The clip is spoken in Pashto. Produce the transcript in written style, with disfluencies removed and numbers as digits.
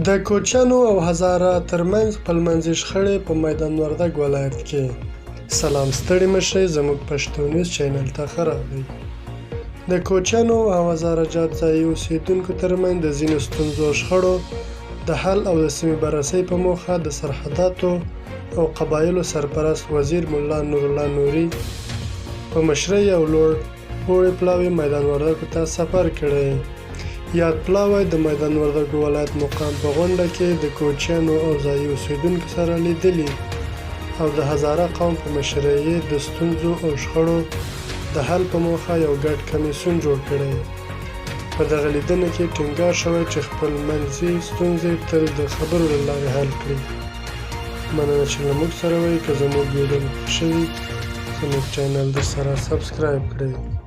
د کوچیانو او هزاره ترمنځ خپلمنځي شخړې په میدان وردګ ولایت کې. سلام، ستړي مشئ، زموږ پښتو نیوز چینل ته ښه راغلئ. د کوچیانو او هزاره جات ځایي اوسیدونکو ترمنځ د ځینو ستونزو او شخړو د حل او د سیمې بررسۍ په موخه د سرحداتو او قبایلو سرپرست وزیر ملا نورالله نوري په مشرۍ یو لوړ پوړی پلاوي میدان وردګو ته سفر کړی. یاد پلاوی د میدان وردګو ولایت مقام په غونډه کې د کوچیانو او ځایي اوسیدونکو سره لیدلي او د هزاره قوم په مشرۍ یې د ستونزو او شخړو د حل په موخه یو ګډ کمیسیون جوړ کړی. په دغه لیدنه کې ټینګار شوی چې خپلمنځي ستونزې تل د خبرو له لارې حل کړي. مننه چې له موږ سره وئ. که زموږ ویډیو مو خوښ شوي زموږ چینل درسره سبسکرایب کړئ.